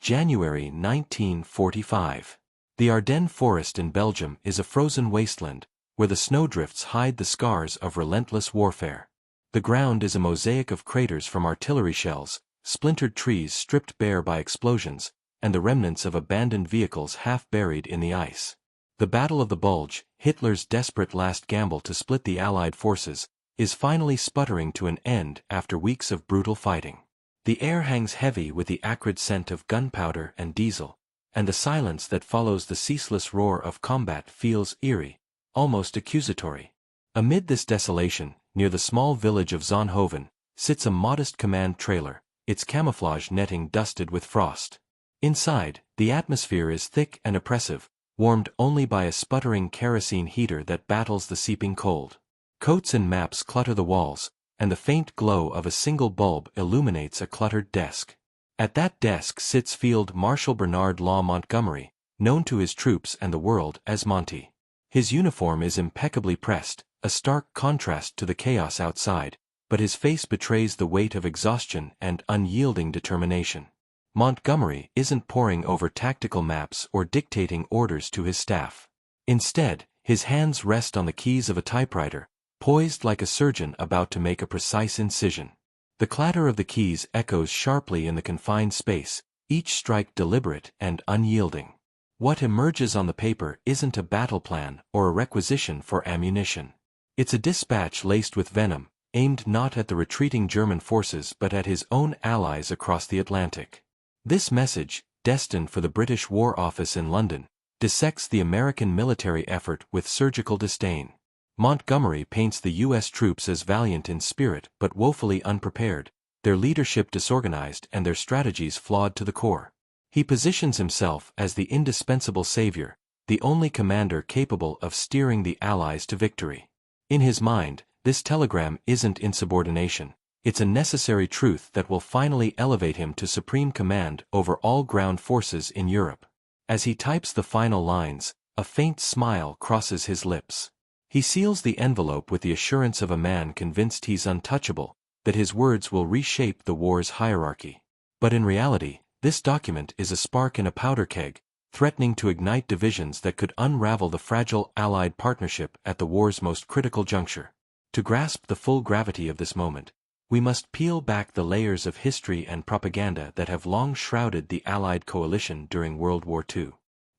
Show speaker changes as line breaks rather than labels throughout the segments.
January 1945. The Ardennes forest in Belgium is a frozen wasteland, where the snowdrifts hide the scars of relentless warfare. The ground is a mosaic of craters from artillery shells, splintered trees stripped bare by explosions, and the remnants of abandoned vehicles half buried in the ice. The Battle of the Bulge, Hitler's desperate last gamble to split the Allied forces, is finally sputtering to an end after weeks of brutal fighting. The air hangs heavy with the acrid scent of gunpowder and diesel, and the silence that follows the ceaseless roar of combat feels eerie, almost accusatory. Amid this desolation, near the small village of Zonhoven, sits a modest command trailer, its camouflage netting dusted with frost. Inside, the atmosphere is thick and oppressive, warmed only by a sputtering kerosene heater that battles the seeping cold. Coats and maps clutter the walls, and the faint glow of a single bulb illuminates a cluttered desk. At that desk sits Field Marshal Bernard Law Montgomery, known to his troops and the world as Monty. His uniform is impeccably pressed, a stark contrast to the chaos outside, but his face betrays the weight of exhaustion and unyielding determination. Montgomery isn't poring over tactical maps or dictating orders to his staff. Instead, his hands rest on the keys of a typewriter, poised like a surgeon about to make a precise incision. The clatter of the keys echoes sharply in the confined space, each strike deliberate and unyielding. What emerges on the paper isn't a battle plan or a requisition for ammunition. It's a dispatch laced with venom, aimed not at the retreating German forces but at his own allies across the Atlantic. This message, destined for the British War Office in London, dissects the American military effort with surgical disdain. Montgomery paints the U.S. troops as valiant in spirit but woefully unprepared, their leadership disorganized and their strategies flawed to the core. He positions himself as the indispensable savior, the only commander capable of steering the Allies to victory. In his mind, this telegram isn't insubordination. It's a necessary truth that will finally elevate him to supreme command over all ground forces in Europe. As he types the final lines, a faint smile crosses his lips. He seals the envelope with the assurance of a man convinced he's untouchable, that his words will reshape the war's hierarchy. But in reality, this document is a spark in a powder keg, threatening to ignite divisions that could unravel the fragile Allied partnership at the war's most critical juncture. To grasp the full gravity of this moment, we must peel back the layers of history and propaganda that have long shrouded the Allied coalition during World War II.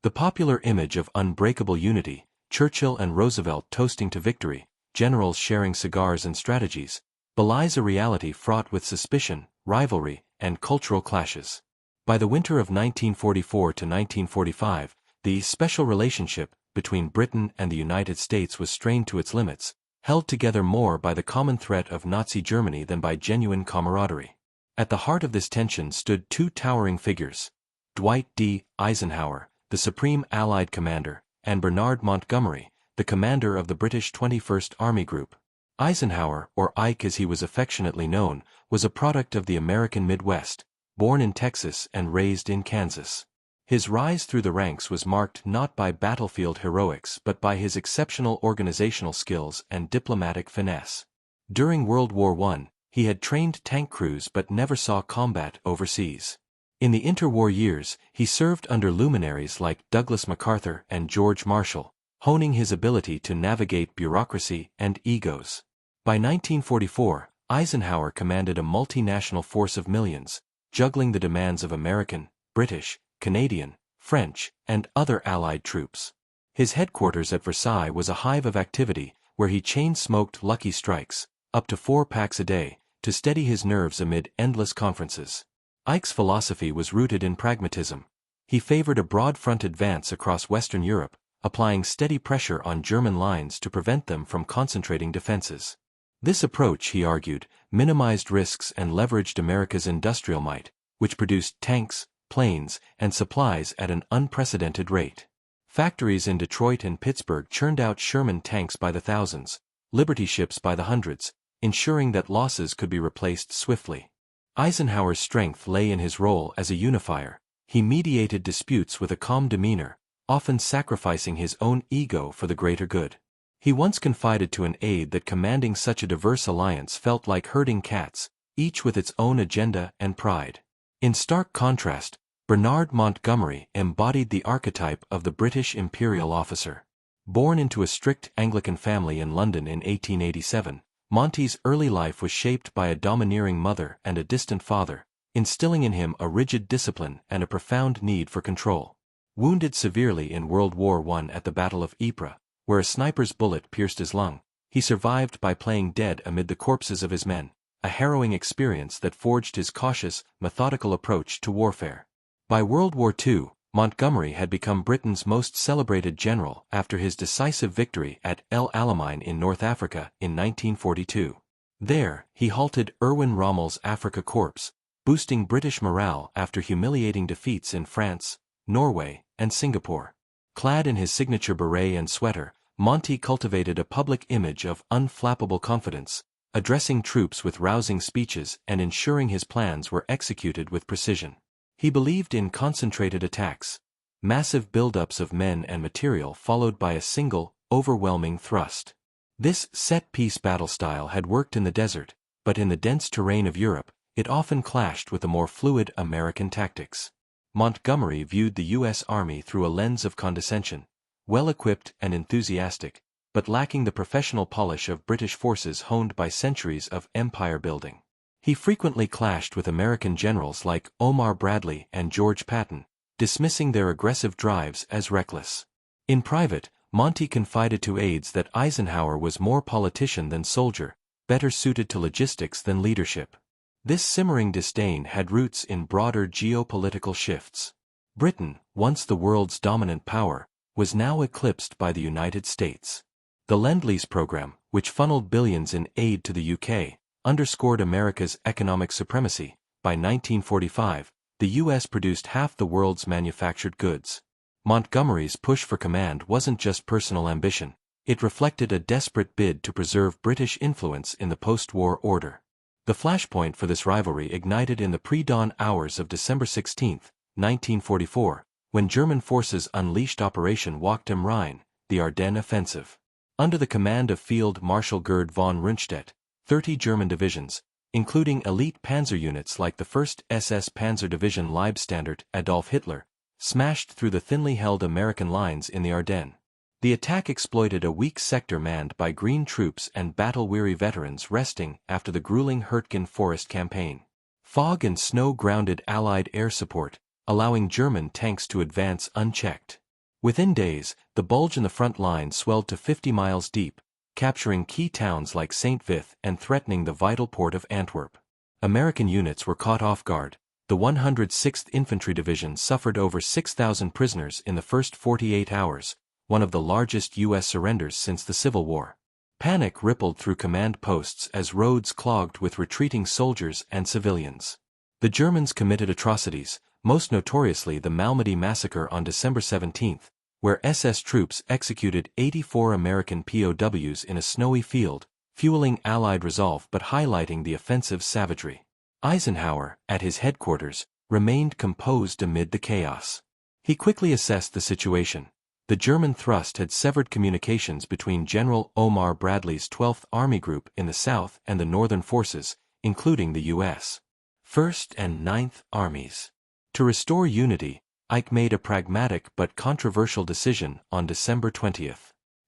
The popular image of unbreakable unity, Churchill and Roosevelt toasting to victory, generals sharing cigars and strategies, belies a reality fraught with suspicion, rivalry, and cultural clashes. By the winter of 1944 to 1945, the special relationship between Britain and the United States was strained to its limits, held together more by the common threat of Nazi Germany than by genuine camaraderie. At the heart of this tension stood two towering figures: Dwight D. Eisenhower, the supreme Allied commander, and Bernard Montgomery, the commander of the British 21st Army Group. Eisenhower, or Ike as he was affectionately known, was a product of the American Midwest, born in Texas and raised in Kansas. His rise through the ranks was marked not by battlefield heroics but by his exceptional organizational skills and diplomatic finesse. During World War I, he had trained tank crews but never saw combat overseas. In the interwar years, he served under luminaries like Douglas MacArthur and George Marshall, honing his ability to navigate bureaucracy and egos. By 1944, Eisenhower commanded a multinational force of millions, juggling the demands of American, British, Canadian, French, and other Allied troops. His headquarters at Versailles was a hive of activity, where he chain-smoked lucky strikes, up to 4 packs a day, to steady his nerves amid endless conferences. Ike's philosophy was rooted in pragmatism. He favored a broad-front advance across Western Europe, applying steady pressure on German lines to prevent them from concentrating defenses. This approach, he argued, minimized risks and leveraged America's industrial might, which produced tanks, planes, and supplies at an unprecedented rate. Factories in Detroit and Pittsburgh churned out Sherman tanks by the thousands, Liberty ships by the hundreds, ensuring that losses could be replaced swiftly. Eisenhower's strength lay in his role as a unifier. He mediated disputes with a calm demeanor, often sacrificing his own ego for the greater good. He once confided to an aide that commanding such a diverse alliance felt like herding cats, each with its own agenda and pride. In stark contrast, Bernard Montgomery embodied the archetype of the British imperial officer. Born into a strict Anglican family in London in 1887, Monty's early life was shaped by a domineering mother and a distant father, instilling in him a rigid discipline and a profound need for control. Wounded severely in World War I at the Battle of Ypres, where a sniper's bullet pierced his lung, he survived by playing dead amid the corpses of his men, a harrowing experience that forged his cautious, methodical approach to warfare. By World War II, Montgomery had become Britain's most celebrated general after his decisive victory at El Alamein in North Africa in 1942. There, he halted Erwin Rommel's Afrika Korps, boosting British morale after humiliating defeats in France, Norway, and Singapore. Clad in his signature beret and sweater, Monty cultivated a public image of unflappable confidence, addressing troops with rousing speeches and ensuring his plans were executed with precision. He believed in concentrated attacks, massive buildups of men and material followed by a single, overwhelming thrust. This set-piece battle style had worked in the desert, but in the dense terrain of Europe, it often clashed with the more fluid American tactics. Montgomery viewed the U.S. Army through a lens of condescension, well-equipped and enthusiastic, but lacking the professional polish of British forces honed by centuries of empire-building. He frequently clashed with American generals like Omar Bradley and George Patton, dismissing their aggressive drives as reckless. In private, Monty confided to aides that Eisenhower was more politician than soldier, better suited to logistics than leadership. This simmering disdain had roots in broader geopolitical shifts. Britain, once the world's dominant power, was now eclipsed by the United States. The Lend-Lease program, which funneled billions in aid to the UK, underscored America's economic supremacy. By 1945, the U.S. produced half the world's manufactured goods. Montgomery's push for command wasn't just personal ambition, it reflected a desperate bid to preserve British influence in the post-war order. The flashpoint for this rivalry ignited in the pre-dawn hours of December 16, 1944, when German forces unleashed Operation Walk am Rhein, the Ardennes offensive. Under the command of Field Marshal Gerd von Rundstedt, 30 German divisions, including elite panzer units like the 1st SS Panzer Division Leibstandarte Adolf Hitler, smashed through the thinly held American lines in the Ardennes. The attack exploited a weak sector manned by Green troops and battle-weary veterans resting after the grueling Hurtgen Forest campaign. Fog and snow grounded Allied air support, allowing German tanks to advance unchecked. Within days, the Bulge in the front line swelled to 50 miles deep, capturing key towns like St. Vith and threatening the vital port of Antwerp. American units were caught off guard. The 106th Infantry Division suffered over 6,000 prisoners in the first 48 hours, one of the largest U.S. surrenders since the Civil War. Panic rippled through command posts as roads clogged with retreating soldiers and civilians. The Germans committed atrocities, most notoriously the Malmedy massacre on December 17, where SS troops executed 84 American POWs in a snowy field, fueling Allied resolve but highlighting the offensive's savagery. Eisenhower, at his headquarters, remained composed amid the chaos. He quickly assessed the situation. The German thrust had severed communications between General Omar Bradley's 12th Army Group in the south and the northern forces, including the U.S. 1st and 9th Armies. To restore unity, Ike made a pragmatic but controversial decision on December 20.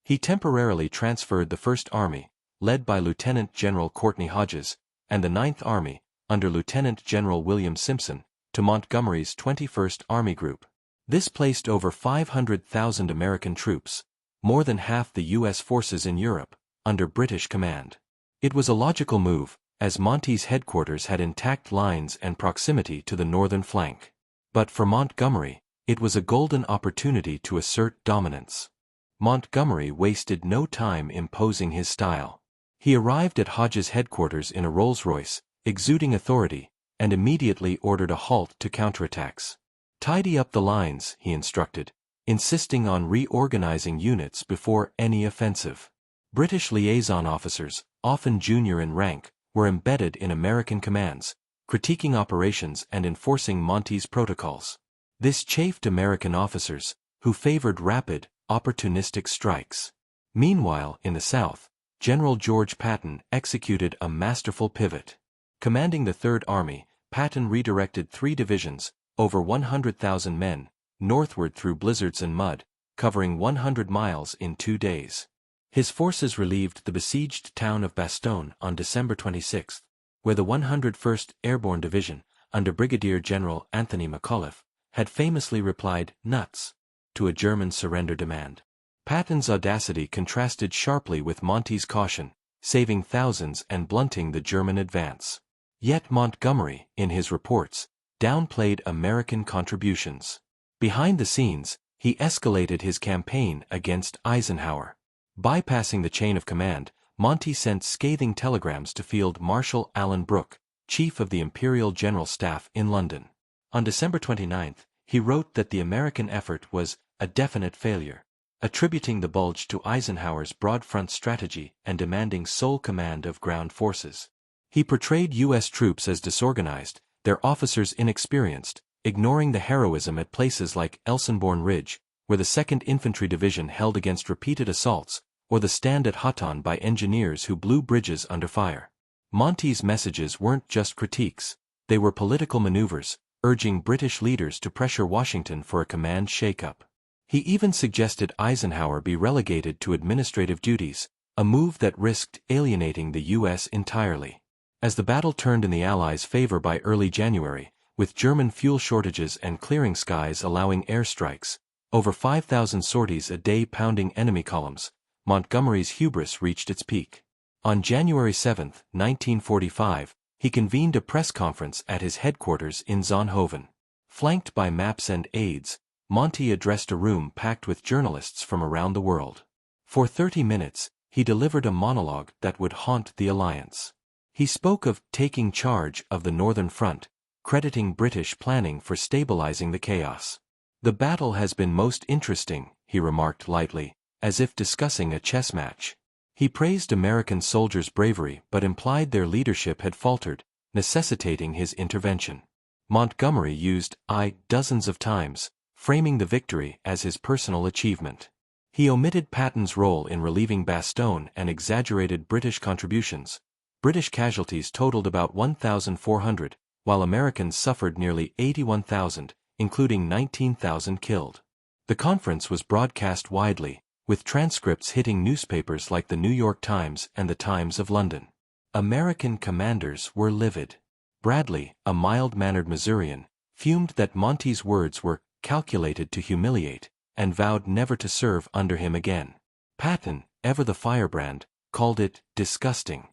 He temporarily transferred the 1st Army, led by Lieutenant General Courtney Hodges, and the 9th Army, under Lieutenant General William Simpson, to Montgomery's 21st Army Group. This placed over 500,000 American troops, more than half the U.S. forces in Europe, under British command. It was a logical move, as Monty's headquarters had intact lines and proximity to the northern flank. But for Montgomery, it was a golden opportunity to assert dominance. Montgomery wasted no time imposing his style. He arrived at Hodges' headquarters in a Rolls-Royce, exuding authority, and immediately ordered a halt to counterattacks. "Tidy up the lines," he instructed, insisting on reorganizing units before any offensive. British liaison officers, often junior in rank, were embedded in American commands, critiquing operations and enforcing Monty's protocols. This chafed American officers, who favored rapid, opportunistic strikes. Meanwhile, in the South, General George Patton executed a masterful pivot. Commanding the 3rd Army, Patton redirected 3 divisions, over 100,000 men, northward through blizzards and mud, covering 100 miles in 2 days. His forces relieved the besieged town of Bastogne on December 26, where the 101st Airborne Division, under Brigadier General Anthony McAuliffe, had famously replied, "Nuts," to a German surrender demand. Patton's audacity contrasted sharply with Monty's caution, saving thousands and blunting the German advance. Yet Montgomery, in his reports, downplayed American contributions. Behind the scenes, he escalated his campaign against Eisenhower. Bypassing the chain of command, Monty sent scathing telegrams to Field Marshal Alan Brooke, chief of the Imperial General Staff in London. On December 29, he wrote that the American effort was a definite failure, attributing the Bulge to Eisenhower's broad front strategy and demanding sole command of ground forces. He portrayed U.S. troops as disorganized, their officers inexperienced, ignoring the heroism at places like Elsenborn Ridge, where the 2nd Infantry Division held against repeated assaults, or the stand at Houghton by engineers who blew bridges under fire. Monty's messages weren't just critiques, they were political maneuvers, urging British leaders to pressure Washington for a command shake-up. He even suggested Eisenhower be relegated to administrative duties, a move that risked alienating the U.S. entirely. As the battle turned in the Allies' favor by early January, with German fuel shortages and clearing skies allowing airstrikes, over 5,000 sorties a day pounding enemy columns, Montgomery's hubris reached its peak. On January 7, 1945, he convened a press conference at his headquarters in Zonhoven. Flanked by maps and aides, Monty addressed a room packed with journalists from around the world. For 30 minutes, he delivered a monologue that would haunt the alliance. He spoke of taking charge of the Northern Front, crediting British planning for stabilizing the chaos. "The battle has been most interesting," he remarked lightly, as if discussing a chess match. He praised American soldiers' bravery but implied their leadership had faltered, necessitating his intervention. Montgomery used "I" dozens of times, framing the victory as his personal achievement. He omitted Patton's role in relieving Bastogne and exaggerated British contributions. British casualties totaled about 1,400, while Americans suffered nearly 81,000, including 19,000 killed. The conference was broadcast widely, with transcripts hitting newspapers like the New York Times and the Times of London. American commanders were livid. Bradley, a mild-mannered Missourian, fumed that Monty's words were calculated to humiliate, and vowed never to serve under him again. Patton, ever the firebrand, called it disgusting.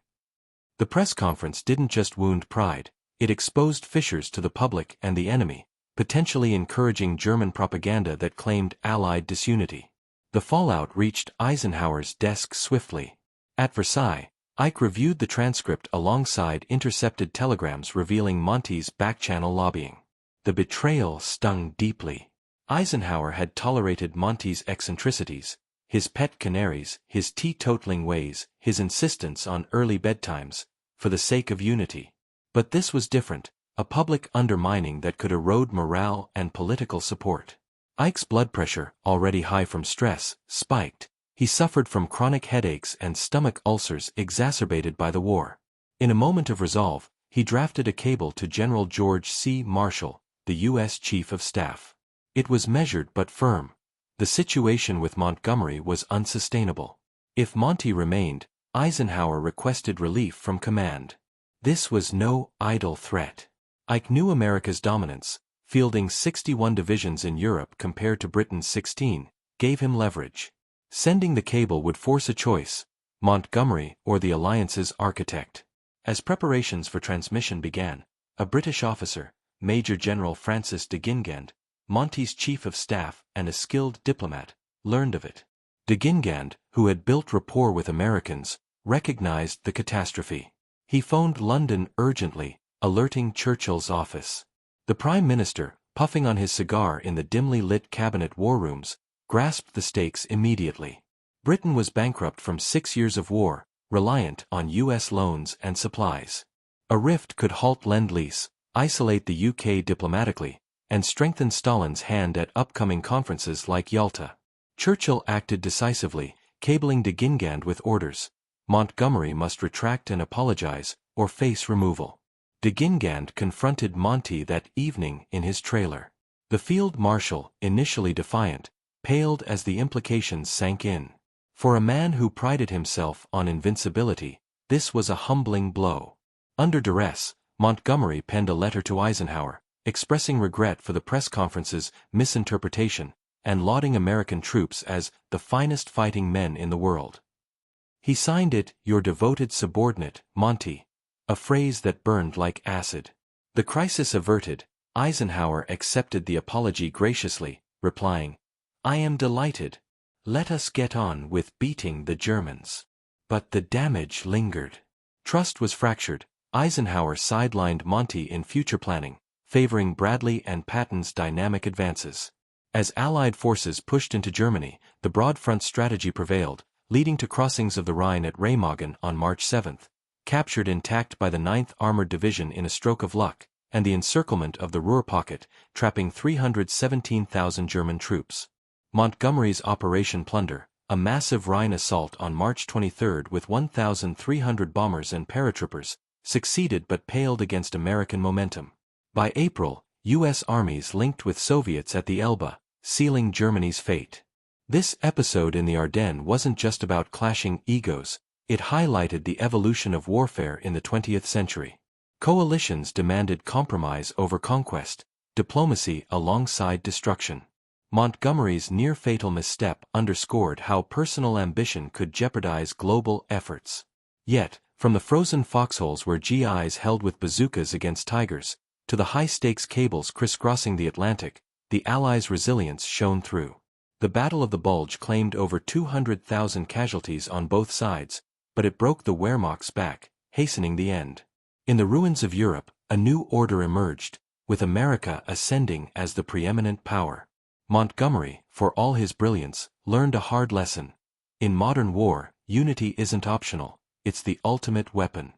The press conference didn't just wound pride, it exposed fissures to the public and the enemy, potentially encouraging German propaganda that claimed Allied disunity. The fallout reached Eisenhower's desk swiftly. At Versailles, Ike reviewed the transcript alongside intercepted telegrams revealing Monty's back-channel lobbying. The betrayal stung deeply. Eisenhower had tolerated Monty's eccentricities, his pet canaries, his teetotaling ways, his insistence on early bedtimes, for the sake of unity. But this was different, a public undermining that could erode morale and political support. Ike's blood pressure, already high from stress, spiked. He suffered from chronic headaches and stomach ulcers exacerbated by the war. In a moment of resolve, he drafted a cable to General George C. Marshall, the U.S. Chief of Staff. It was measured but firm. The situation with Montgomery was unsustainable. If Monty remained, Eisenhower requested relief from command. This was no idle threat. Ike knew America's dominance. Fielding 61 divisions in Europe compared to Britain's 16, gave him leverage. Sending the cable would force a choice, Montgomery or the alliance's architect. As preparations for transmission began, a British officer, Major General Francis de Guingand, Monty's chief of staff and a skilled diplomat, learned of it. De Guingand, who had built rapport with Americans, recognized the catastrophe. He phoned London urgently, alerting Churchill's office. The Prime Minister, puffing on his cigar in the dimly lit cabinet war rooms, grasped the stakes immediately. Britain was bankrupt from 6 years of war, reliant on U.S. loans and supplies. A rift could halt Lend-Lease, isolate the UK diplomatically, and strengthen Stalin's hand at upcoming conferences like Yalta. Churchill acted decisively, cabling de Guingand with orders. Montgomery must retract and apologize, or face removal. De Gingand confronted Monty that evening in his trailer. The field marshal, initially defiant, paled as the implications sank in. For a man who prided himself on invincibility, this was a humbling blow. Under duress, Montgomery penned a letter to Eisenhower, expressing regret for the press conference's misinterpretation, and lauding American troops as the finest fighting men in the world. He signed it, "Your devoted subordinate, Monty," a phrase that burned like acid. The crisis averted, Eisenhower accepted the apology graciously, replying, "I am delighted. Let us get on with beating the Germans." But the damage lingered. Trust was fractured. Eisenhower sidelined Monty in future planning, favoring Bradley and Patton's dynamic advances. As Allied forces pushed into Germany, the broad front strategy prevailed, leading to crossings of the Rhine at Remagen on March 7, captured intact by the 9th Armored Division in a stroke of luck, and the encirclement of the Ruhr pocket, trapping 317,000 German troops. Montgomery's Operation Plunder, a massive Rhine assault on March 23 with 1,300 bombers and paratroopers, succeeded but paled against American momentum. By April, U.S. armies linked with Soviets at the Elbe, sealing Germany's fate. This episode in the Ardennes wasn't just about clashing egos, it highlighted the evolution of warfare in the 20th century. Coalitions demanded compromise over conquest, diplomacy alongside destruction. Montgomery's near-fatal misstep underscored how personal ambition could jeopardize global efforts. Yet, from the frozen foxholes where GIs held with bazookas against tigers, to the high-stakes cables crisscrossing the Atlantic, the Allies' resilience shone through. The Battle of the Bulge claimed over 200,000 casualties on both sides, but it broke the Wehrmacht's back, hastening the end. In the ruins of Europe, a new order emerged, with America ascending as the preeminent power. Montgomery, for all his brilliance, learned a hard lesson. In modern war, unity isn't optional, it's the ultimate weapon.